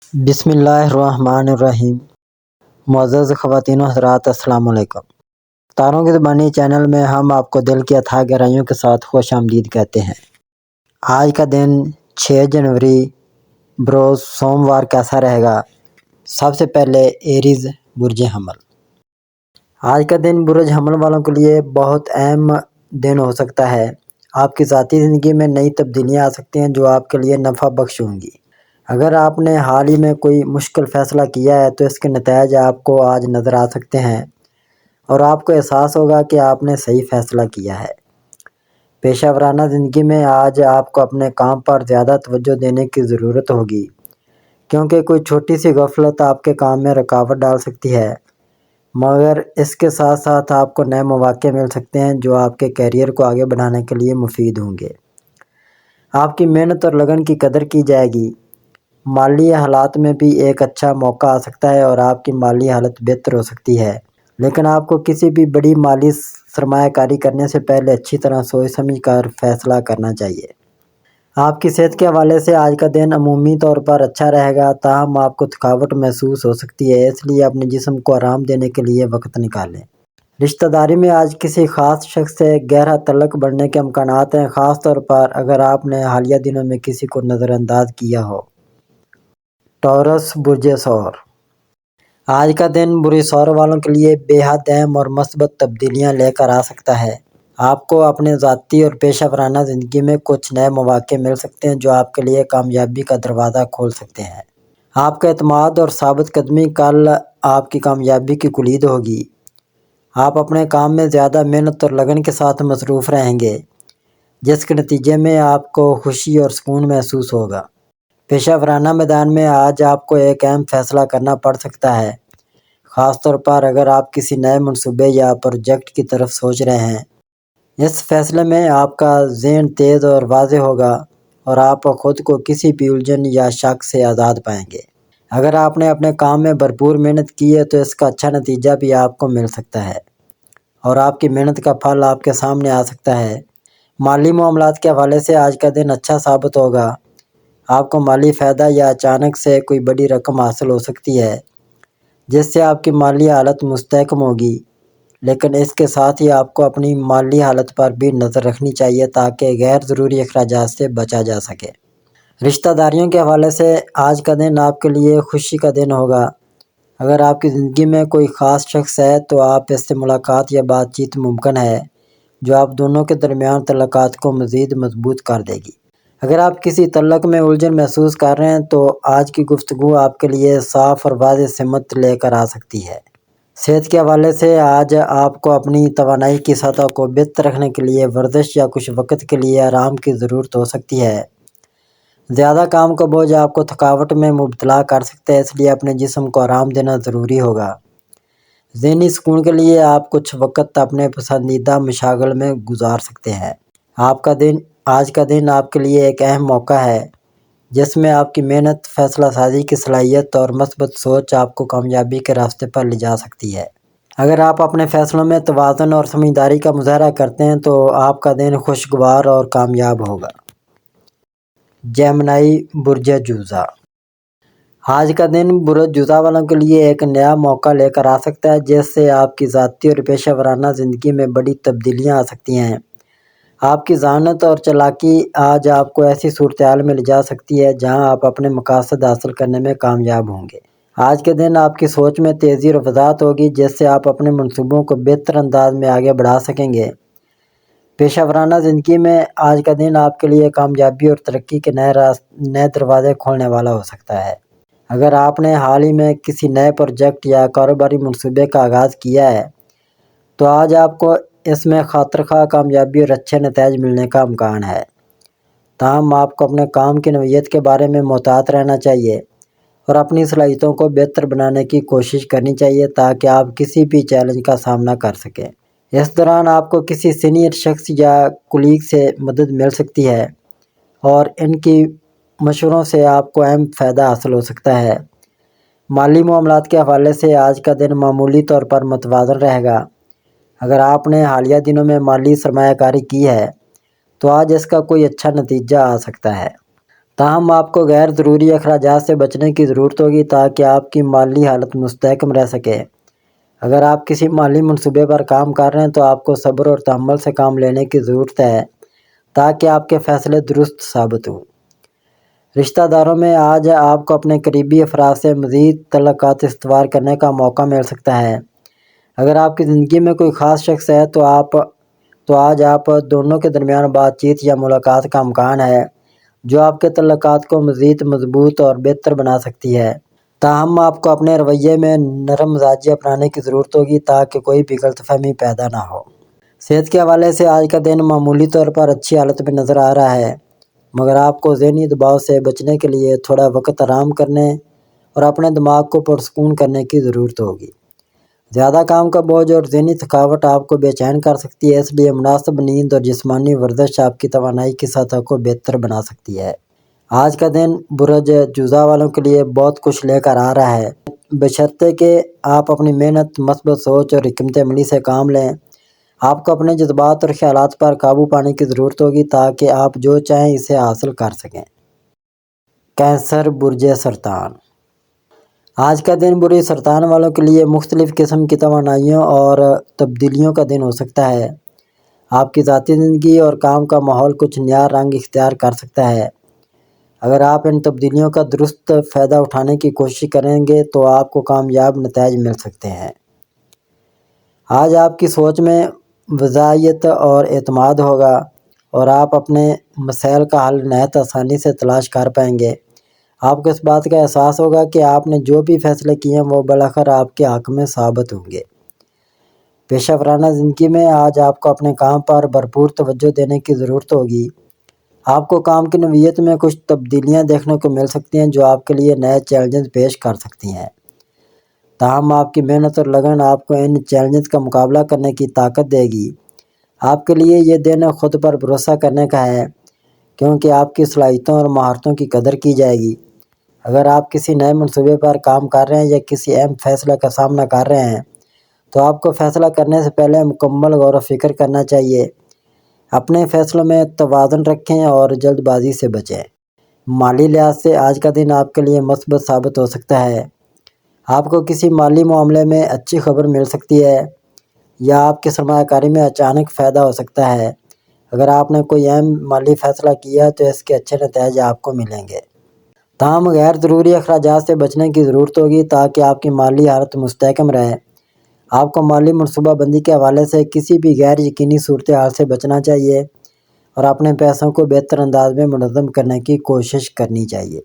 بسم اللہ الرحمن الرحیم۔ معزز خواتین و حضرات، السلام علیکم۔ تاروں کی زبانی چینل میں ہم آپ کو دل کی اتھاہ گہرائیوں کے ساتھ خوش آمدید کہتے ہیں۔ آج کا دن 6 جنوری بروز سوموار کیسا رہے گا؟ سب سے پہلے ایریز برج حمل۔ آج کا دن برج حمل والوں کے لیے بہت اہم دن ہو سکتا ہے۔ آپ کی ذاتی زندگی میں نئی تبدیلیاں آ سکتی ہیں جو آپ کے لیے نفع بخش ہوں گی۔ اگر آپ نے حال ہی میں کوئی مشکل فیصلہ کیا ہے تو اس کے نتائج آپ کو آج نظر آ سکتے ہیں اور آپ کو احساس ہوگا کہ آپ نے صحیح فیصلہ کیا ہے۔ پیشہ ورانہ زندگی میں آج آپ کو اپنے کام پر زیادہ توجہ دینے کی ضرورت ہوگی، کیونکہ کوئی چھوٹی سی غفلت آپ کے کام میں رکاوٹ ڈال سکتی ہے، مگر اس کے ساتھ ساتھ آپ کو نئے مواقع مل سکتے ہیں جو آپ کے کیریئر کو آگے بڑھانے کے لیے مفید ہوں گے۔ آپ کی محنت اور لگن کی قدر کی جائے گی۔ مالی حالات میں بھی ایک اچھا موقع آ سکتا ہے اور آپ کی مالی حالت بہتر ہو سکتی ہے، لیکن آپ کو کسی بھی بڑی مالی سرمایہ کاری کرنے سے پہلے اچھی طرح سوچ سمجھ کر فیصلہ کرنا چاہیے۔ آپ کی صحت کے حوالے سے آج کا دن عمومی طور پر اچھا رہے گا، تاہم آپ کو تھکاوٹ محسوس ہو سکتی ہے، اس لیے اپنے جسم کو آرام دینے کے لیے وقت نکالیں۔ رشتہ داری میں آج کسی خاص شخص سے گہرا تعلق بڑھنے کے امکانات ہیں، خاص طور پر اگر آپ نے حالیہ دنوں میں کسی کو نظر انداز کیا ہو۔ ٹورس برج ثور۔ آج کا دن برج ثور والوں کے لیے بے حد اہم اور مثبت تبدیلیاں لے کر آ سکتا ہے۔ آپ کو اپنے ذاتی اور پیشہ ورانہ زندگی میں کچھ نئے مواقع مل سکتے ہیں جو آپ کے لیے کامیابی کا دروازہ کھول سکتے ہیں۔ آپ کا اعتماد اور ثابت قدمی کل آپ کی کامیابی کی کلید ہوگی۔ آپ اپنے کام میں زیادہ محنت اور لگن کے ساتھ مصروف رہیں گے، جس کے نتیجے میں آپ کو خوشی اور سکون محسوس ہوگا۔ پیشہ ورانہ میدان میں آج آپ کو ایک اہم فیصلہ کرنا پڑ سکتا ہے، خاص طور پر اگر آپ کسی نئے منصوبے یا پروجیکٹ کی طرف سوچ رہے ہیں۔ اس فیصلے میں آپ کا ذہن تیز اور واضح ہوگا اور آپ خود کو کسی بھی الجھن یا شک سے آزاد پائیں گے۔ اگر آپ نے اپنے کام میں بھرپور محنت کی ہے تو اس کا اچھا نتیجہ بھی آپ کو مل سکتا ہے اور آپ کی محنت کا پھل آپ کے سامنے آ سکتا ہے۔ مالی معاملات کے حوالے سے آج کا دن اچھا ثابت ہوگا۔ آپ کو مالی فائدہ یا اچانک سے کوئی بڑی رقم حاصل ہو سکتی ہے جس سے آپ کی مالی حالت مستحکم ہوگی، لیکن اس کے ساتھ ہی آپ کو اپنی مالی حالت پر بھی نظر رکھنی چاہیے تاکہ غیر ضروری اخراجات سے بچا جا سکے۔ رشتہ داریوں کے حوالے سے آج کا دن آپ کے لیے خوشی کا دن ہوگا۔ اگر آپ کی زندگی میں کوئی خاص شخص ہے تو آپ اس سے ملاقات یا بات چیت ممکن ہے جو آپ دونوں کے درمیان تعلقات کو مزید مضبوط کر دے گی۔ اگر آپ کسی تعلق میں الجھن محسوس کر رہے ہیں تو آج کی گفتگو آپ کے لیے صاف اور واضح سمت لے کر آ سکتی ہے۔ صحت کے حوالے سے آج آپ کو اپنی توانائی کی سطح کو بہتر رکھنے کے لیے ورزش یا کچھ وقت کے لیے آرام کی ضرورت ہو سکتی ہے۔ زیادہ کام کا بوجھ آپ کو تھکاوٹ میں مبتلا کر سکتا ہے، اس لیے اپنے جسم کو آرام دینا ضروری ہوگا۔ ذہنی سکون کے لیے آپ کچھ وقت اپنے پسندیدہ مشاغل میں گزار سکتے ہیں۔ آج کا دن آپ کے لیے ایک اہم موقع ہے جس میں آپ کی محنت، فیصلہ سازی کی صلاحیت اور مثبت سوچ آپ کو کامیابی کے راستے پر لے جا سکتی ہے۔ اگر آپ اپنے فیصلوں میں توازن اور سمجھداری کا مظاہرہ کرتے ہیں تو آپ کا دن خوشگوار اور کامیاب ہوگا۔ جیمنائی برج جوزا۔ آج کا دن برج جوزا والوں کے لیے ایک نیا موقع لے کر آ سکتا ہے جس سے آپ کی ذاتی اور پیشہ ورانہ زندگی میں بڑی تبدیلیاں آ سکتی ہیں۔ آپ کی ذہانت اور چالاکی آج آپ کو ایسی صورتحال میں لے جا سکتی ہے جہاں آپ اپنے مقاصد حاصل کرنے میں کامیاب ہوں گے۔ آج کے دن آپ کی سوچ میں تیزی اور وضاحت ہوگی جس سے آپ اپنے منصوبوں کو بہتر انداز میں آگے بڑھا سکیں گے۔ پیشہ ورانہ زندگی میں آج کا دن آپ کے لیے کامیابی اور ترقی کے نئے دروازے کھولنے والا ہو سکتا ہے۔ اگر آپ نے حال ہی میں کسی نئے پروجیکٹ یا کاروباری منصوبے کا آغاز کیا ہے تو آج آپ کو اس میں خاطر خواہ کامیابی اور اچھے نتائج ملنے کا امکان ہے، تاہم آپ کو اپنے کام کی نوعیت کے بارے میں محتاط رہنا چاہیے اور اپنی صلاحیتوں کو بہتر بنانے کی کوشش کرنی چاہیے تاکہ آپ کسی بھی چیلنج کا سامنا کر سکیں۔ اس دوران آپ کو کسی سینئر شخص یا کولیگ سے مدد مل سکتی ہے اور ان کی مشوروں سے آپ کو اہم فائدہ حاصل ہو سکتا ہے۔ مالی معاملات کے حوالے سے آج کا دن معمولی طور پر متوازن رہے گا۔ اگر آپ نے حالیہ دنوں میں مالی سرمایہ کاری کی ہے تو آج اس کا کوئی اچھا نتیجہ آ سکتا ہے۔ تاہم آپ کو غیر ضروری اخراجات سے بچنے کی ضرورت ہوگی تاکہ آپ کی مالی حالت مستحکم رہ سکے۔ اگر آپ کسی مالی منصوبے پر کام کر رہے ہیں تو آپ کو صبر اور تحمل سے کام لینے کی ضرورت ہے تاکہ آپ کے فیصلے درست ثابت ہوں۔ رشتہ داروں میں آج آپ کو اپنے قریبی افراد سے مزید تعلقات استوار کرنے کا موقع مل سکتا ہے۔ اگر آپ کی زندگی میں کوئی خاص شخص ہے تو آج آپ دونوں کے درمیان بات چیت یا ملاقات کا امکان ہے جو آپ کے تعلقات کو مزید مضبوط اور بہتر بنا سکتی ہے۔ تاہم آپ کو اپنے رویے میں نرم مزاجی اپنانے کی ضرورت ہوگی تاکہ کوئی بھی غلط فہمی پیدا نہ ہو۔ صحت کے حوالے سے آج کا دن معمولی طور پر اچھی حالت میں نظر آ رہا ہے، مگر آپ کو ذہنی دباؤ سے بچنے کے لیے تھوڑا وقت آرام کرنے اور اپنے دماغ کو پرسکون کرنے کی ضرورت ہوگی۔ زیادہ کام کا بوجھ اور ذہنی تھکاوٹ آپ کو بے چین کر سکتی ہے، اس لیے مناسب نیند اور جسمانی ورزش آپ کی توانائی کی سطح کو بہتر بنا سکتی ہے۔ آج کا دن برج جوزا والوں کے لیے بہت کچھ لے کر آ رہا ہے، بشرطے کہ آپ اپنی محنت، مثبت سوچ اور حکمت عملی سے کام لیں۔ آپ کو اپنے جذبات اور خیالات پر قابو پانے کی ضرورت ہوگی تاکہ آپ جو چاہیں اسے حاصل کر سکیں۔ کینسر برج سرطان۔ آج کا دن برج سرطان والوں کے لیے مختلف قسم کی توانائیوں اور تبدیلیوں کا دن ہو سکتا ہے۔ آپ کی ذاتی زندگی اور کام کا ماحول کچھ نیا رنگ اختیار کر سکتا ہے۔ اگر آپ ان تبدیلیوں کا درست فائدہ اٹھانے کی کوشش کریں گے تو آپ کو کامیاب نتائج مل سکتے ہیں۔ آج آپ کی سوچ میں واضحیت اور اعتماد ہوگا اور آپ اپنے مسائل کا حل نہایت آسانی سے تلاش کر پائیں گے۔ آپ کو اس بات کا احساس ہوگا کہ آپ نے جو بھی فیصلے کیے ہیں وہ بالآخر آپ کے حق میں ثابت ہوں گے۔ پیشہ ورانہ زندگی میں آج آپ کو اپنے کام پر بھرپور توجہ دینے کی ضرورت ہوگی۔ آپ کو کام کی نوعیت میں کچھ تبدیلیاں دیکھنے کو مل سکتی ہیں جو آپ کے لیے نئے چیلنجز پیش کر سکتی ہیں۔ تاہم آپ کی محنت اور لگن آپ کو ان چیلنجز کا مقابلہ کرنے کی طاقت دے گی۔ آپ کے لیے یہ دن خود پر بھروسہ کرنے کا ہے کیونکہ آپ کی صلاحیتوں اور مہارتوں کی قدر کی جائے گی۔ اگر آپ کسی نئے منصوبے پر کام کر رہے ہیں یا کسی اہم فیصلے کا سامنا کر رہے ہیں تو آپ کو فیصلہ کرنے سے پہلے مکمل غور و فکر کرنا چاہیے۔ اپنے فیصلوں میں توازن رکھیں اور جلد بازی سے بچیں۔ مالی لحاظ سے آج کا دن آپ کے لیے مثبت ثابت ہو سکتا ہے۔ آپ کو کسی مالی معاملے میں اچھی خبر مل سکتی ہے یا آپ کی سرمایہ کاری میں اچانک فائدہ ہو سکتا ہے۔ اگر آپ نے کوئی اہم مالی فیصلہ کیا تو اس کے اچھے نتائج آپ کو ملیں گے۔ تاہم غیر ضروری اخراجات سے بچنے کی ضرورت ہوگی تاکہ آپ کی مالی حالت مستحکم رہے۔ آپ کو مالی منصوبہ بندی کے حوالے سے کسی بھی غیر یقینی صورتحال سے بچنا چاہیے اور اپنے پیسوں کو بہتر انداز میں منظم کرنے کی کوشش کرنی چاہیے۔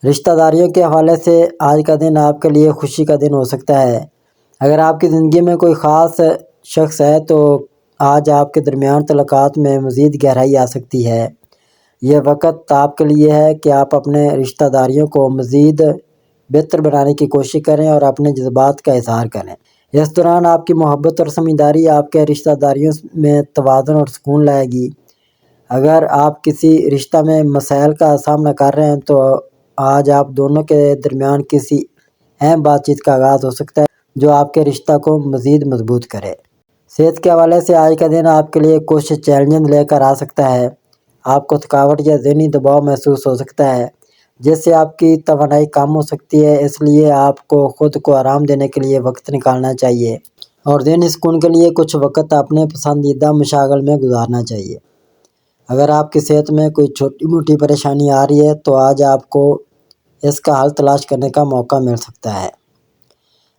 رشتہ داریوں کے حوالے سے آج کا دن آپ کے لیے خوشی کا دن ہو سکتا ہے۔ اگر آپ کی زندگی میں کوئی خاص شخص ہے تو آج آپ کے درمیان تعلقات میں مزید گہرائی آ سکتی ہے۔ یہ وقت آپ کے لیے ہے کہ آپ اپنے رشتہ داریوں کو مزید بہتر بنانے کی کوشش کریں اور اپنے جذبات کا اظہار کریں۔ اس دوران آپ کی محبت اور سمجھداری آپ کے رشتہ داریوں میں توازن اور سکون لائے گی۔ اگر آپ کسی رشتہ میں مسائل کا سامنا کر رہے ہیں تو آج آپ دونوں کے درمیان کسی اہم بات چیت کا آغاز ہو سکتا ہے جو آپ کے رشتہ کو مزید مضبوط کرے۔ صحت کے حوالے سے آج کا دن آپ کے لیے کچھ چیلنج لے کر آ سکتا ہے۔ آپ کو تھکاوٹ یا ذہنی دباؤ محسوس ہو سکتا ہے جس سے آپ کی توانائی کم ہو سکتی ہے، اس لیے آپ کو خود کو آرام دینے کے لیے وقت نکالنا چاہیے اور ذہنی سکون کے لیے کچھ وقت اپنے پسندیدہ مشاغل میں گزارنا چاہیے۔ اگر آپ کی صحت میں کوئی چھوٹی موٹی پریشانی آ رہی ہے تو آج آپ کو اس کا حل تلاش کرنے کا موقع مل سکتا ہے۔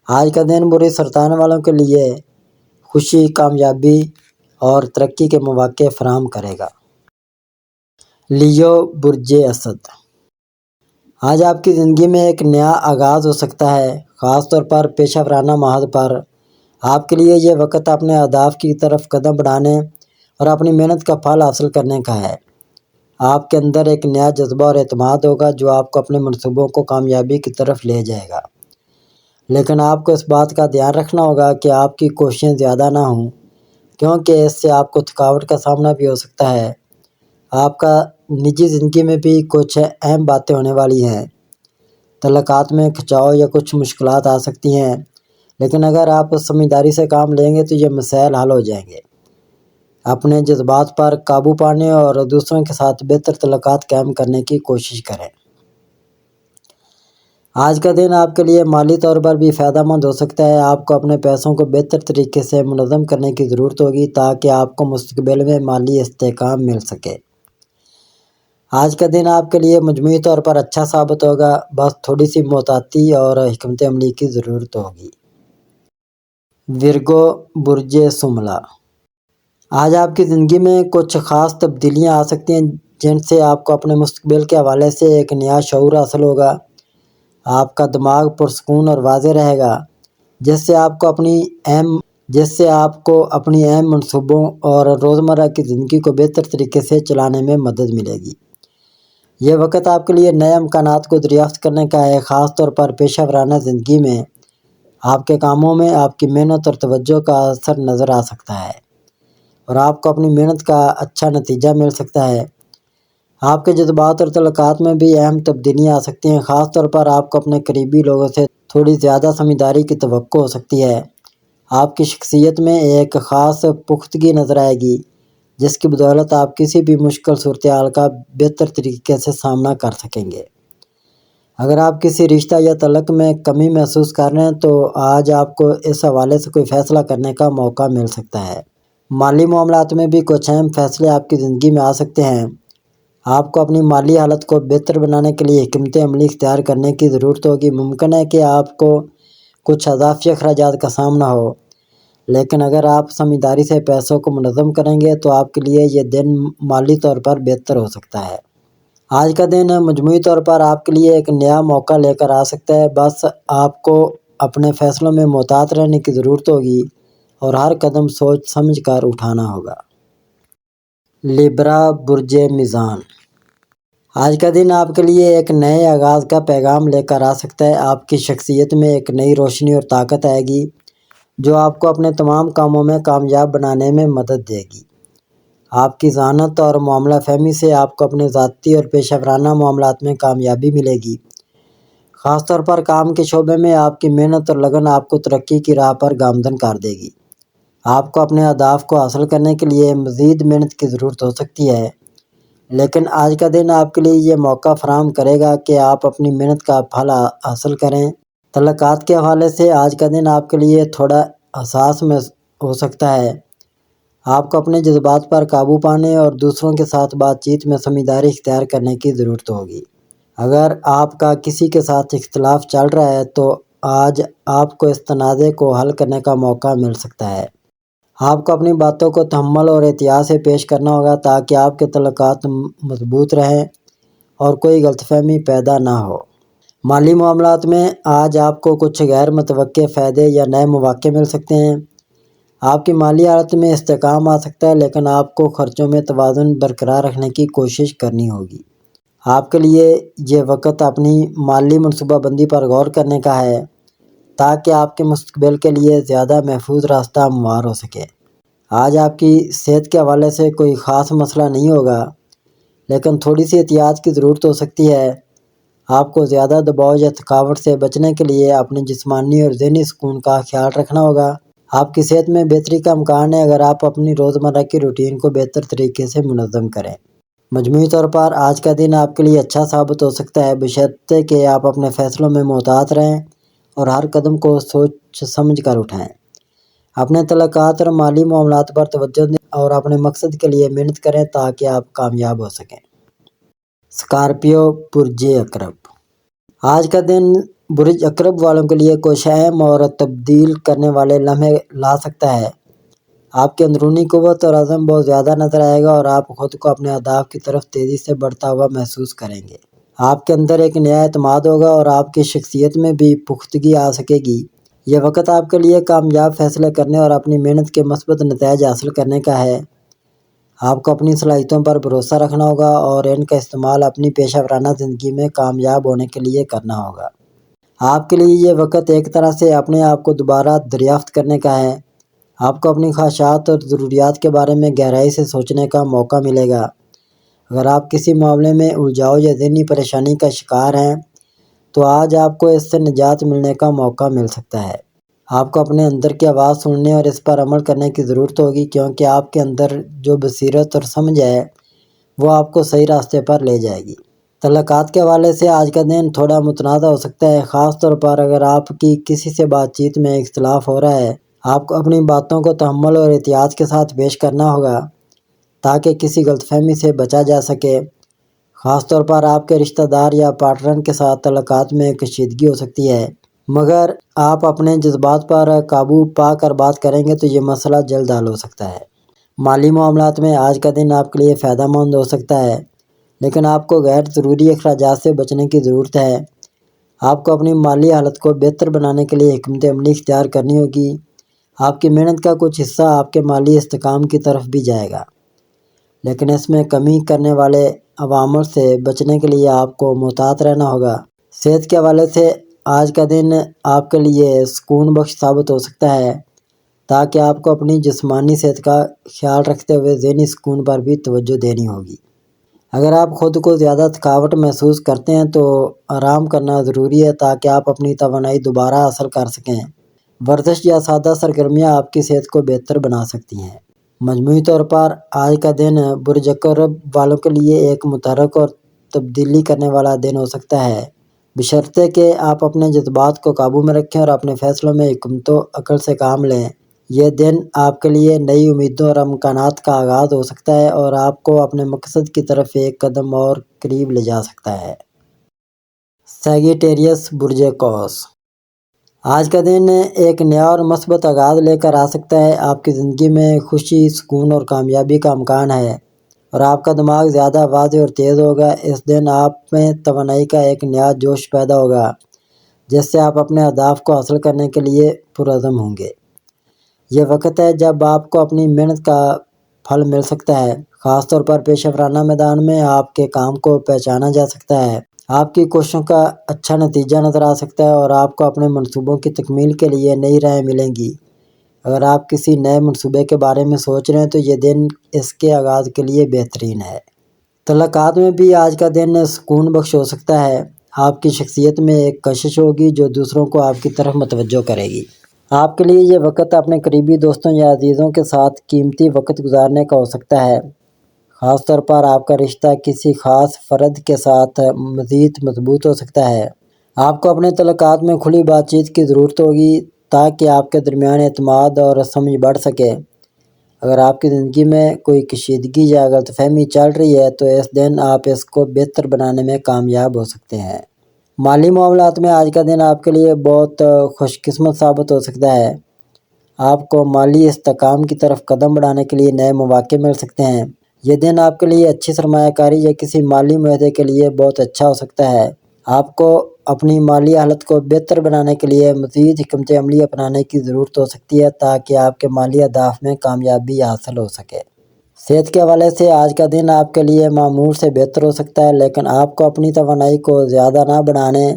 آج کا دن برج سرطان والوں کے لیے خوشی، کامیابی اور ترقی کے مواقع فراہم کرے گا۔ لیو برج اسد۔ آج آپ کی زندگی میں ایک نیا آغاز ہو سکتا ہے، خاص طور پر پیشہ ورانہ محاذ پر۔ آپ کے لیے یہ وقت اپنے اہداف کی طرف قدم بڑھانے اور اپنی محنت کا پھل حاصل کرنے کا ہے۔ آپ کے اندر ایک نیا جذبہ اور اعتماد ہوگا جو آپ کو اپنے منصوبوں کو کامیابی کی طرف لے جائے گا۔ لیکن آپ کو اس بات کا دھیان رکھنا ہوگا کہ آپ کی کوششیں زیادہ نہ ہوں کیونکہ اس سے آپ کو تھکاوٹ کا سامنا بھی ہو سکتا ہے۔ آپ کا نجی زندگی میں بھی کچھ اہم باتیں ہونے والی ہیں۔ تعلقات میں کھنچاؤ یا کچھ مشکلات آ سکتی ہیں، لیکن اگر آپ سمجھداری سے کام لیں گے تو یہ مسائل حل ہو جائیں گے۔ اپنے جذبات پر قابو پانے اور دوسروں کے ساتھ بہتر تعلقات قائم کرنے کی کوشش کریں۔ آج کا دن آپ کے لیے مالی طور پر بھی فائدہ مند ہو سکتا ہے۔ آپ کو اپنے پیسوں کو بہتر طریقے سے منظم کرنے کی ضرورت ہوگی تاکہ آپ کو مستقبل میں مالی استحکام مل سکے۔ آج کا دن آپ کے لیے مجموعی طور پر اچھا ثابت ہوگا، بس تھوڑی سی محتاطی اور حکمت عملی کی ضرورت ہوگی۔ ورگو برج شملہ، آج آپ کی زندگی میں کچھ خاص تبدیلیاں آ سکتی ہیں جن سے آپ کو اپنے مستقبل کے حوالے سے ایک نیا شعور حاصل ہوگا۔ آپ کا دماغ پرسکون اور واضح رہے گا، جس سے آپ کو اپنی اہم منصوبوں اور روزمرہ کی زندگی کو بہتر طریقے سے چلانے میں مدد ملے گی۔ یہ وقت آپ کے لیے نئے امکانات کو دریافت کرنے کا ہے، خاص طور پر پیشہ ورانہ زندگی میں آپ کے کاموں میں آپ کی محنت اور توجہ کا اثر نظر آ سکتا ہے اور آپ کو اپنی محنت کا اچھا نتیجہ مل سکتا ہے۔ آپ کے جذبات اور تعلقات میں بھی اہم تبدیلیاں آ سکتی ہیں، خاص طور پر آپ کو اپنے قریبی لوگوں سے تھوڑی زیادہ سمجھداری کی توقع ہو سکتی ہے۔ آپ کی شخصیت میں ایک خاص پختگی نظر آئے گی، جس کی بدولت آپ کسی بھی مشکل صورتحال کا بہتر طریقے سے سامنا کر سکیں گے۔ اگر آپ کسی رشتہ یا تعلق میں کمی محسوس کر رہے ہیں تو آج آپ کو اس حوالے سے کوئی فیصلہ کرنے کا موقع مل سکتا ہے۔ مالی معاملات میں بھی کچھ اہم فیصلے آپ کی زندگی میں آ سکتے ہیں۔ آپ کو اپنی مالی حالت کو بہتر بنانے کے لیے حکمت عملی اختیار کرنے کی ضرورت ہوگی۔ ممکن ہے کہ آپ کو کچھ اضافی اخراجات کا سامنا ہو، لیکن اگر آپ سمجھداری سے پیسوں کو منظم کریں گے تو آپ کے لیے یہ دن مالی طور پر بہتر ہو سکتا ہے۔ آج کا دن مجموعی طور پر آپ کے لیے ایک نیا موقع لے کر آ سکتا ہے، بس آپ کو اپنے فیصلوں میں محتاط رہنے کی ضرورت ہوگی اور ہر قدم سوچ سمجھ کر اٹھانا ہوگا۔ لیبرا برج میزان، آج کا دن آپ کے لیے ایک نئے آغاز کا پیغام لے کر آ سکتا ہے۔ آپ کی شخصیت میں ایک نئی روشنی اور طاقت آئے گی جو آپ کو اپنے تمام کاموں میں کامیاب بنانے میں مدد دے گی۔ آپ کی ذہانت اور معاملہ فہمی سے آپ کو اپنے ذاتی اور پیشہ ورانہ معاملات میں کامیابی ملے گی۔ خاص طور پر کام کے شعبے میں آپ کی محنت اور لگن آپ کو ترقی کی راہ پر گامزن کر دے گی۔ آپ کو اپنے اہداف کو حاصل کرنے کے لیے مزید محنت کی ضرورت ہو سکتی ہے، لیکن آج کا دن آپ کے لیے یہ موقع فراہم کرے گا کہ آپ اپنی محنت کا پھل حاصل کریں۔ تعلقات کے حوالے سے آج کا دن آپ کے لیے تھوڑا حساس میں ہو سکتا ہے۔ آپ کو اپنے جذبات پر قابو پانے اور دوسروں کے ساتھ بات چیت میں سمجھداری اختیار کرنے کی ضرورت ہوگی۔ اگر آپ کا کسی کے ساتھ اختلاف چل رہا ہے تو آج آپ کو اس تنازع کو حل کرنے کا موقع مل سکتا ہے۔ آپ کو اپنی باتوں کو تحمل اور احتیاط سے پیش کرنا ہوگا تاکہ آپ کے تعلقات مضبوط رہیں اور کوئی غلط فہمی پیدا نہ ہو۔ مالی معاملات میں آج آپ کو کچھ غیر متوقع فائدے یا نئے مواقع مل سکتے ہیں۔ آپ کی مالی حالت میں استحکام آ سکتا ہے، لیکن آپ کو خرچوں میں توازن برقرار رکھنے کی کوشش کرنی ہوگی۔ آپ کے لیے یہ وقت اپنی مالی منصوبہ بندی پر غور کرنے کا ہے تاکہ آپ کے مستقبل کے لیے زیادہ محفوظ راستہ ہموار ہو سکے۔ آج آپ کی صحت کے حوالے سے کوئی خاص مسئلہ نہیں ہوگا، لیکن تھوڑی سی احتیاط کی ضرورت ہو سکتی ہے۔ آپ کو زیادہ دباؤ یا تھکاوٹ سے بچنے کے لیے اپنے جسمانی اور ذہنی سکون کا خیال رکھنا ہوگا۔ آپ کی صحت میں بہتری کا امکان ہے اگر آپ اپنی روزمرہ کی روٹین کو بہتر طریقے سے منظم کریں۔ مجموعی طور پر آج کا دن آپ کے لیے اچھا ثابت ہو سکتا ہے، بشرطے کہ آپ اپنے فیصلوں میں محتاط رہیں اور ہر قدم کو سوچ سمجھ کر اٹھائیں۔ اپنے تعلقات اور مالی معاملات پر توجہ دیں اور اپنے مقصد کے لیے محنت کریں تاکہ آپ کامیاب ہو سکیں۔ اسکارپیو برج عقرب، آج کا دن برج عقرب والوں کے لیے کچھ اہم اور تبدیل کرنے والے لمحے لا سکتا ہے۔ آپ کے اندرونی قوت اور عزم بہت زیادہ نظر آئے گا اور آپ خود کو اپنے اہداف کی طرف تیزی سے بڑھتا ہوا محسوس کریں گے۔ آپ کے اندر ایک نیا اعتماد ہوگا اور آپ کی شخصیت میں بھی پختگی آ سکے گی۔ یہ وقت آپ کے لیے کامیاب فیصلے کرنے اور اپنی محنت کے مثبت نتائج حاصل کرنے کا ہے۔ آپ کو اپنی صلاحیتوں پر بھروسہ رکھنا ہوگا اور ان کا استعمال اپنی پیشہ ورانہ زندگی میں کامیاب ہونے کے لیے کرنا ہوگا۔ آپ کے لیے یہ وقت ایک طرح سے اپنے آپ کو دوبارہ دریافت کرنے کا ہے۔ آپ کو اپنی خواہشات اور ضروریات کے بارے میں گہرائی سے سوچنے کا موقع ملے گا۔ اگر آپ کسی معاملے میں الجھاؤ یا ذہنی پریشانی کا شکار ہیں تو آج آپ کو اس سے نجات ملنے کا موقع مل سکتا ہے۔ آپ کو اپنے اندر کی آواز سننے اور اس پر عمل کرنے کی ضرورت ہوگی، کیونکہ آپ کے اندر جو بصیرت اور سمجھ ہے وہ آپ کو صحیح راستے پر لے جائے گی۔ تعلقات کے حوالے سے آج کا دن تھوڑا متنازع ہو سکتا ہے، خاص طور پر اگر آپ کی کسی سے بات چیت میں اختلاف ہو رہا ہے۔ آپ کو اپنی باتوں کو تحمل اور احتیاط کے ساتھ پیش کرنا ہوگا تاکہ کسی غلط فہمی سے بچا جا سکے۔ خاص طور پر آپ کے رشتہ دار یا پارٹنر کے ساتھ تعلقات میں کشیدگی ہو سکتی ہے، مگر آپ اپنے جذبات پر قابو پا کر بات کریں گے تو یہ مسئلہ جلد حل ہو سکتا ہے۔ مالی معاملات میں آج کا دن آپ کے لیے فائدہ مند ہو سکتا ہے، لیکن آپ کو غیر ضروری اخراجات سے بچنے کی ضرورت ہے۔ آپ کو اپنی مالی حالت کو بہتر بنانے کے لیے حکمت عملی اختیار کرنی ہوگی۔ آپ کی محنت کا کچھ حصہ آپ کے مالی استحکام کی طرف بھی جائے گا، لیکن اس میں کمی کرنے والے عوامل سے بچنے کے لیے آپ کو محتاط رہنا ہوگا۔ صحت کے حوالے سے آج کا دن آپ کے لیے سکون بخش ثابت ہو سکتا ہے، تاکہ آپ کو اپنی جسمانی صحت کا خیال رکھتے ہوئے ذہنی سکون پر بھی توجہ دینی ہوگی۔ اگر آپ خود کو زیادہ تھکاوٹ محسوس کرتے ہیں تو آرام کرنا ضروری ہے تاکہ آپ اپنی توانائی دوبارہ حاصل کر سکیں۔ ورزش یا سادہ سرگرمیاں آپ کی صحت کو بہتر بنا سکتی ہیں۔ مجموعی طور پر آج کا دن برج عقرب والوں کے لیے ایک متحرک اور تبدیلی کرنے والا دن ہو سکتا ہے، بشرطے کہ آپ اپنے جذبات کو قابو میں رکھیں اور اپنے فیصلوں میں حکمت و عقل سے کام لیں۔ یہ دن آپ کے لیے نئی امیدوں اور امکانات کا آغاز ہو سکتا ہے اور آپ کو اپنے مقصد کی طرف ایک قدم اور قریب لے جا سکتا ہے۔ سیجیٹیریس برج قوس، آج کا دن ایک نیا اور مثبت آغاز لے کر آ سکتا ہے۔ آپ کی زندگی میں خوشی، سکون اور کامیابی کا امکان ہے اور آپ کا دماغ زیادہ واضح اور تیز ہوگا۔ اس دن آپ میں توانائی کا ایک نیا جوش پیدا ہوگا جس سے آپ اپنے اہداف کو حاصل کرنے کے لیے پرعزم ہوں گے۔ یہ وقت ہے جب آپ کو اپنی محنت کا پھل مل سکتا ہے، خاص طور پر پیشہ ورانہ میدان میں آپ کے کام کو پہچانا جا سکتا ہے۔ آپ کی کوششوں کا اچھا نتیجہ نظر آ سکتا ہے اور آپ کو اپنے منصوبوں کی تکمیل کے لیے نئی راہیں ملیں گی۔ اگر آپ کسی نئے منصوبے کے بارے میں سوچ رہے ہیں تو یہ دن اس کے آغاز کے لیے بہترین ہے۔ تعلقات میں بھی آج کا دن سکون بخش ہو سکتا ہے۔ آپ کی شخصیت میں ایک کشش ہوگی جو دوسروں کو آپ کی طرف متوجہ کرے گی۔ آپ کے لیے یہ وقت اپنے قریبی دوستوں یا عزیزوں کے ساتھ قیمتی وقت گزارنے کا ہو سکتا ہے۔ خاص طور پر آپ کا رشتہ کسی خاص فرد کے ساتھ مزید مضبوط ہو سکتا ہے۔ آپ کو اپنے تعلقات میں کھلی بات چیت کی ضرورت ہوگی تاکہ آپ کے درمیان اعتماد اور سمجھ بڑھ سکے۔ اگر آپ کی زندگی میں کوئی کشیدگی یا غلط فہمی چل رہی ہے تو اس دن آپ اس کو بہتر بنانے میں کامیاب ہو سکتے ہیں۔ مالی معاملات میں آج کا دن آپ کے لیے بہت خوش قسمت ثابت ہو سکتا ہے۔ آپ کو مالی استحکام کی طرف قدم بڑھانے کے لیے نئے مواقع مل سکتے ہیں۔ یہ دن آپ کے لیے اچھی سرمایہ کاری یا کسی مالی معاہدے کے لیے بہت اچھا ہو سکتا ہے۔ آپ کو اپنی مالی حالت کو بہتر بنانے کے لیے مزید حکمت عملی اپنانے کی ضرورت ہو سکتی ہے تاکہ آپ کے مالی اہداف میں کامیابی حاصل ہو سکے۔ صحت کے حوالے سے آج کا دن آپ کے لیے معمول سے بہتر ہو سکتا ہے، لیکن آپ کو اپنی توانائی کو زیادہ نہ بڑھانے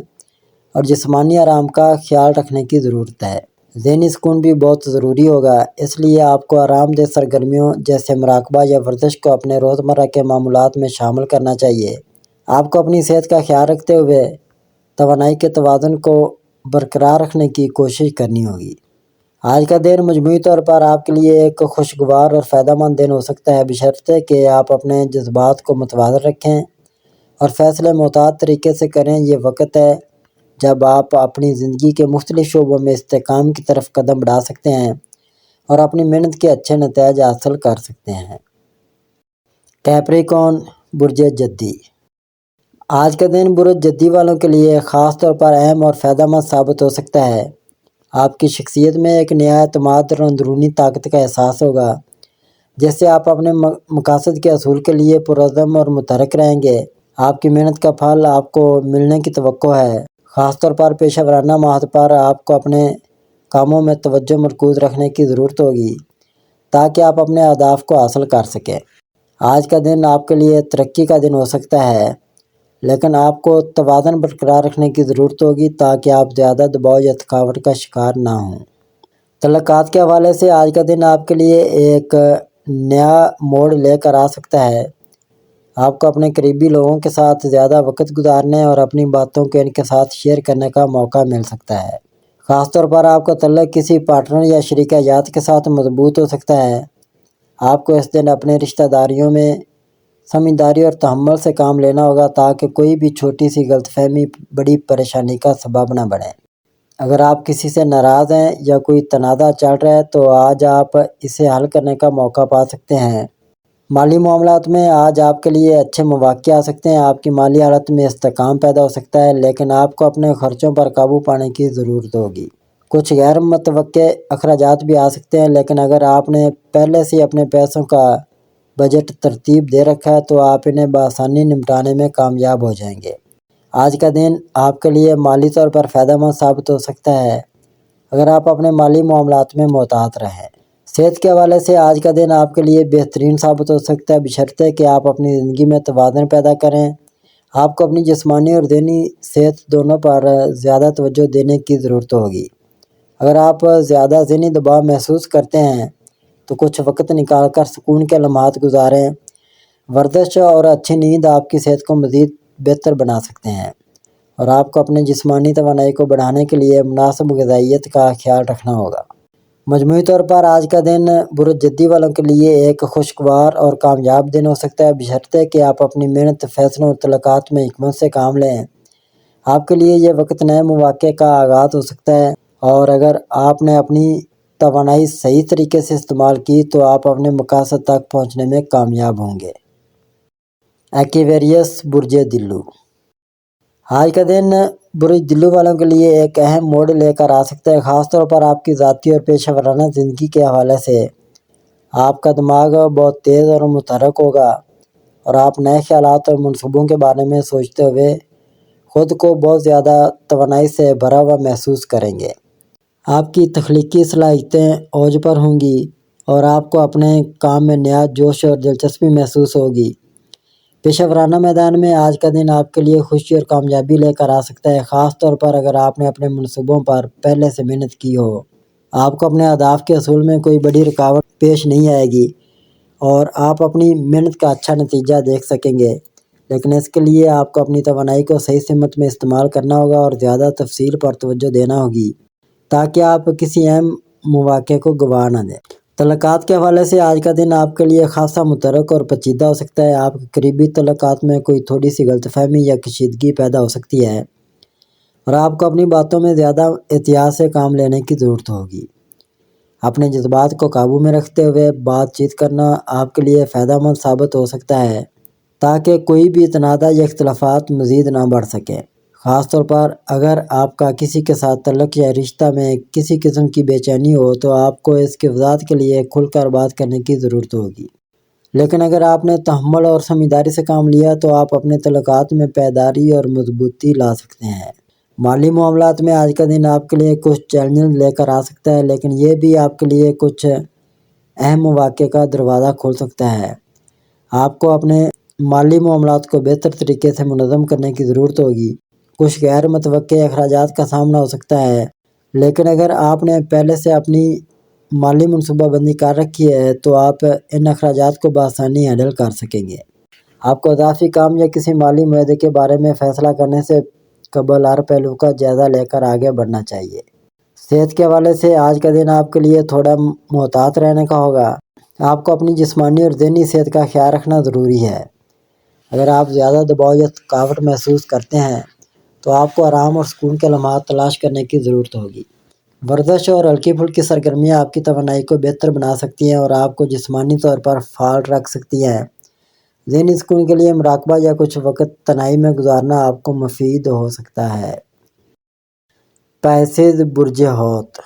اور جسمانی آرام کا خیال رکھنے کی ضرورت ہے۔ ذہنی سکون بھی بہت ضروری ہوگا، اس لیے آپ کو آرام دہ سرگرمیوں جیسے مراقبہ یا ورزش کو اپنے روزمرہ کے معمولات میں شامل کرنا چاہیے۔ آپ کو اپنی صحت کا خیال رکھتے ہوئے توانائی کے توازن کو برقرار رکھنے کی کوشش کرنی ہوگی۔ آج کا دن مجموعی طور پر آپ کے لیے ایک خوشگوار اور فائدہ مند دن ہو سکتا ہے، بشرطے کہ آپ اپنے جذبات کو متوازن رکھیں اور فیصلے محتاط طریقے سے کریں۔ یہ وقت ہے جب آپ اپنی زندگی کے مختلف شعبوں میں استحکام کی طرف قدم بڑھا سکتے ہیں اور اپنی محنت کے اچھے نتائج حاصل کر سکتے ہیں۔ کیپریکون برج جدی، آج کا دن برج جدی والوں کے لیے خاص طور پر اہم اور فائدہ مند ثابت ہو سکتا ہے۔ آپ کی شخصیت میں ایک نیا اعتماد اور اندرونی طاقت کا احساس ہوگا جس سے آپ اپنے مقاصد کے حصول کے لیے پرعزم اور متحرک رہیں گے۔ آپ کی محنت کا پھل آپ کو ملنے کی توقع ہے۔ خاص طور پر پیشہ ورانہ مہارت پر آپ کو اپنے کاموں میں توجہ مرکوز رکھنے کی ضرورت ہوگی تاکہ آپ اپنے اہداف کو حاصل کر سکیں۔ آج کا دن آپ کے لیے ترقی کا دن ہو سکتا ہے، لیکن آپ کو توازن برقرار رکھنے کی ضرورت ہوگی تاکہ آپ زیادہ دباؤ یا تھکاوٹ کا شکار نہ ہوں۔ تعلقات کے حوالے سے آج کا دن آپ کے لیے ایک نیا موڑ لے کر آ سکتا ہے۔ آپ کو اپنے قریبی لوگوں کے ساتھ زیادہ وقت گزارنے اور اپنی باتوں کو ان کے ساتھ شیئر کرنے کا موقع مل سکتا ہے۔ خاص طور پر آپ کا تعلق کسی پارٹنر یا شریک حیات کے ساتھ مضبوط ہو سکتا ہے۔ آپ کو اس دن اپنے رشتہ داریوں میں سمجھداری اور تحمل سے کام لینا ہوگا تاکہ کوئی بھی چھوٹی سی غلط فہمی بڑی پریشانی کا سبب نہ بنے۔ اگر آپ کسی سے ناراض ہیں یا کوئی تنازع چل رہا ہے تو آج آپ اسے حل کرنے کا موقع پا سکتے ہیں۔ مالی معاملات میں آج آپ کے لیے اچھے مواقع آ سکتے ہیں۔ آپ کی مالی حالت میں استحکام پیدا ہو سکتا ہے، لیکن آپ کو اپنے خرچوں پر قابو پانے کی ضرورت ہوگی۔ کچھ غیر متوقع اخراجات بھی آ سکتے ہیں، لیکن اگر آپ نے پہلے سے اپنے پیسوں کا بجٹ ترتیب دے رکھا ہے تو آپ انہیں بآسانی نمٹانے میں کامیاب ہو جائیں گے۔ آج کا دن آپ کے لیے مالی طور پر فائدہ مند ثابت ہو سکتا ہے اگر آپ اپنے مالی معاملات میں محتاط رہیں۔ صحت کے حوالے سے آج کا دن آپ کے لیے بہترین ثابت ہو سکتا ہے، بشرطے کہ آپ اپنی زندگی میں توازن پیدا کریں۔ آپ کو اپنی جسمانی اور ذہنی صحت دونوں پر زیادہ توجہ دینے کی ضرورت ہوگی۔ اگر آپ زیادہ ذہنی دباؤ محسوس کرتے ہیں تو کچھ وقت نکال کر سکون کے لمحات گزاریں۔ ورزش اور اچھی نیند آپ کی صحت کو مزید بہتر بنا سکتے ہیں، اور آپ کو اپنے جسمانی توانائی کو بڑھانے کے لیے مناسب غذائیت کا خیال رکھنا ہوگا۔ مجموعی طور پر آج کا دن برج جدی والوں کے لیے ایک خوشگوار اور کامیاب دن ہو سکتا ہے، بشرطے کہ آپ اپنی محنت، فیصلوں اور تعلقات میں حکمت سے کام لیں۔ آپ کے لیے یہ وقت نئے مواقع کا آغاز ہو سکتا ہے، اور اگر آپ نے اپنی توانائی صحیح طریقے سے استعمال کی تو آپ اپنے مقاصد تک پہنچنے میں کامیاب ہوں گے۔ ایکویریس برج دلو۔ آج کا دن برج دلو والوں کے لیے ایک اہم موڑ لے کر آ سکتا ہے، خاص طور پر آپ کی ذاتی اور پیشہ ورانہ زندگی کے حوالے سے۔ آپ کا دماغ بہت تیز اور متحرک ہوگا، اور آپ نئے خیالات اور منصوبوں کے بارے میں سوچتے ہوئے خود کو بہت زیادہ توانائی سے بھرا ہوا محسوس کریں گے۔ آپ کی تخلیقی صلاحیتیں اوج پر ہوں گی، اور آپ کو اپنے کام میں نیا جوش اور دلچسپی محسوس ہوگی۔ پیشہ ورانہ میدان میں آج کا دن آپ کے لیے خوشی اور کامیابی لے کر آ سکتا ہے، خاص طور پر اگر آپ نے اپنے منصوبوں پر پہلے سے محنت کی ہو۔ آپ کو اپنے اہداف کے حصول میں کوئی بڑی رکاوٹ پیش نہیں آئے گی، اور آپ اپنی محنت کا اچھا نتیجہ دیکھ سکیں گے، لیکن اس کے لیے آپ کو اپنی توانائی کو صحیح سمت میں استعمال کرنا ہوگا اور زیادہ تفصیل پر توجہ دینا ہوگی تاکہ آپ کسی اہم مواقع کو گنوا نہ دیں۔ تعلقات کے حوالے سے آج کا دن آپ کے لیے خاصا متحرک اور پیچیدہ ہو سکتا ہے۔ آپ کے قریبی تعلقات میں کوئی تھوڑی سی غلط فہمی یا کشیدگی پیدا ہو سکتی ہے، اور آپ کو اپنی باتوں میں زیادہ احتیاط سے کام لینے کی ضرورت ہوگی۔ اپنے جذبات کو قابو میں رکھتے ہوئے بات چیت کرنا آپ کے لیے فائدہ مند ثابت ہو سکتا ہے تاکہ کوئی بھی تنازع یا اختلافات مزید نہ بڑھ سکیں۔ خاص طور پر اگر آپ کا کسی کے ساتھ تعلق یا رشتہ میں کسی قسم کی بے چینی ہو تو آپ کو اس کی وضاحت کے لیے کھل کر بات کرنے کی ضرورت ہوگی، لیکن اگر آپ نے تحمل اور سمجھداری سے کام لیا تو آپ اپنے تعلقات میں پائیداری اور مضبوطی لا سکتے ہیں۔ مالی معاملات میں آج کا دن آپ کے لیے کچھ چیلنجز لے کر آ سکتا ہے، لیکن یہ بھی آپ کے لیے کچھ اہم مواقع کا دروازہ کھول سکتا ہے۔ آپ کو اپنے مالی معاملات کو بہتر طریقے سے منظم کرنے کی ضرورت ہوگی۔ کچھ غیر متوقع اخراجات کا سامنا ہو سکتا ہے، لیکن اگر آپ نے پہلے سے اپنی مالی منصوبہ بندی کر رکھی ہے تو آپ ان اخراجات کو بآسانی ہینڈل کر سکیں گے۔ آپ کو اضافی کام یا کسی مالی معاہدے کے بارے میں فیصلہ کرنے سے قبل ہر پہلو کا جائزہ لے کر آگے بڑھنا چاہیے۔ صحت کے حوالے سے آج کا دن آپ کے لیے تھوڑا محتاط رہنے کا ہوگا۔ آپ کو اپنی جسمانی اور ذہنی صحت کا خیال رکھنا ضروری ہے۔ اگر آپ زیادہ دباؤ یا تھکاوٹ محسوس کرتے ہیں تو آپ کو آرام اور سکون کے لمحات تلاش کرنے کی ضرورت ہوگی۔ ورزش اور ہلکی پھلکی سرگرمیاں آپ کی توانائی کو بہتر بنا سکتی ہیں اور آپ کو جسمانی طور پر فعال رکھ سکتی ہیں۔ ذہنی سکون کے لیے مراقبہ یا کچھ وقت تنہائی میں گزارنا آپ کو مفید ہو سکتا ہے۔ پیسز برج حوت۔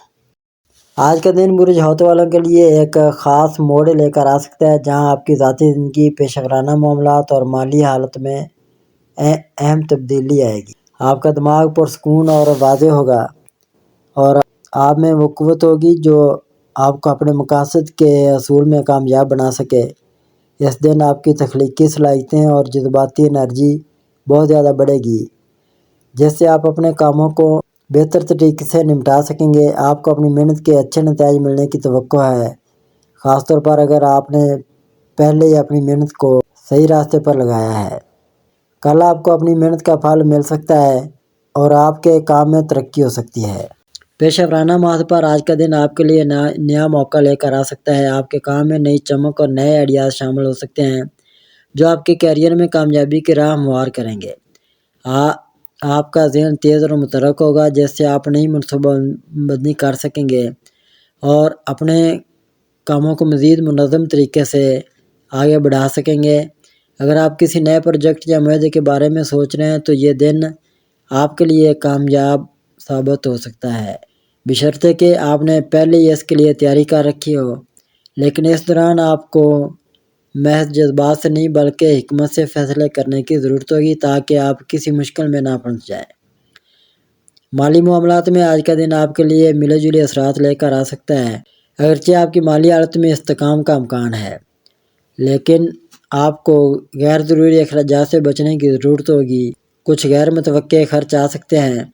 آج کا دن برج حوت والوں کے لیے ایک خاص موڑ لے کر آ سکتا ہے جہاں آپ کی ذاتی زندگی، پیشہ ورانہ معاملات اور مالی حالت میں اہم تبدیلی آئے گی۔ آپ کا دماغ پرسکون اور واضح ہوگا، اور آپ میں وہ قوت ہوگی جو آپ کو اپنے مقاصد کے حصول میں کامیاب بنا سکے۔ اس دن آپ کی تخلیقی صلاحیتیں اور جذباتی انرجی بہت زیادہ بڑھے گی، جس سے آپ اپنے کاموں کو بہتر طریقے سے نمٹا سکیں گے۔ آپ کو اپنی محنت کے اچھے نتائج ملنے کی توقع ہے، خاص طور پر اگر آپ نے پہلے ہی اپنی محنت کو صحیح راستے پر لگایا ہے۔ کل آپ کو اپنی محنت کا پھل مل سکتا ہے اور آپ کے کام میں ترقی ہو سکتی ہے۔ پیشہ ورانہ مواد پر آج کا دن آپ کے لیے نیا موقع لے کر آ سکتا ہے۔ آپ کے کام میں نئی چمک اور نئے آئیڈیاز شامل ہو سکتے ہیں جو آپ کے کیریئر میں کامیابی کی راہ ہموار کریں گے۔ آپ کا ذہن تیز اور متحرک ہوگا، جس سے آپ نئی منصوبہ بندی کر سکیں گے اور اپنے کاموں کو مزید منظم طریقے سے آگے بڑھا سکیں گے۔ اگر آپ کسی نئے پروجیکٹ یا معاہدے کے بارے میں سوچ رہے ہیں تو یہ دن آپ کے لیے کامیاب ثابت ہو سکتا ہے، بشرطے کہ آپ نے پہلے ہی اس کے لیے تیاری کر رکھی ہو۔ لیکن اس دوران آپ کو محض جذبات سے نہیں بلکہ حکمت سے فیصلے کرنے کی ضرورت ہوگی تاکہ آپ کسی مشکل میں نہ پھنس جائیں۔ مالی معاملات میں آج کا دن آپ کے لیے ملے جلے اثرات لے کر آ سکتا ہے۔ اگرچہ آپ کی مالی حالت میں استحکام کا امکان ہے، لیکن آپ کو غیر ضروری اخراجات سے بچنے کی ضرورت ہوگی۔ کچھ غیر متوقع خرچ آ سکتے ہیں،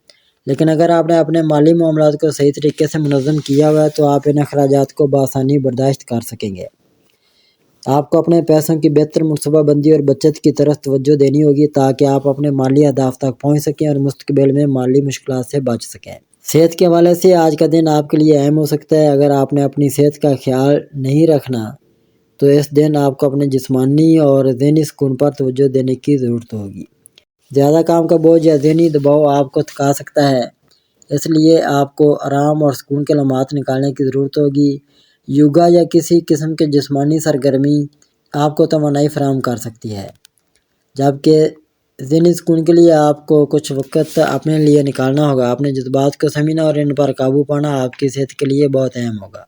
لیکن اگر آپ نے اپنے مالی معاملات کو صحیح طریقے سے منظم کیا ہوا ہے تو آپ ان اخراجات کو بآسانی برداشت کر سکیں گے۔ آپ کو اپنے پیسوں کی بہتر منصوبہ بندی اور بچت کی طرف توجہ دینی ہوگی تاکہ آپ اپنے مالی اہداف تک پہنچ سکیں اور مستقبل میں مالی مشکلات سے بچ سکیں۔ صحت کے حوالے سے آج کا دن آپ کے لیے اہم ہو سکتا ہے۔ اگر آپ نے اپنی صحت کا خیال نہیں رکھنا تو اس دن آپ کو اپنے جسمانی اور ذہنی سکون پر توجہ دینے کی ضرورت ہوگی۔ زیادہ کام کا بوجھ یا ذہنی دباؤ آپ کو تھکا سکتا ہے، اس لیے آپ کو آرام اور سکون کے لمحات نکالنے کی ضرورت ہوگی۔ یوگا یا کسی قسم کے جسمانی سرگرمی آپ کو توانائی فراہم کر سکتی ہے، جبکہ ذہنی سکون کے لیے آپ کو کچھ وقت اپنے لیے نکالنا ہوگا۔ اپنے جذبات کو سمجھنا اور ان پر قابو پانا آپ کی صحت کے لیے بہت اہم ہوگا۔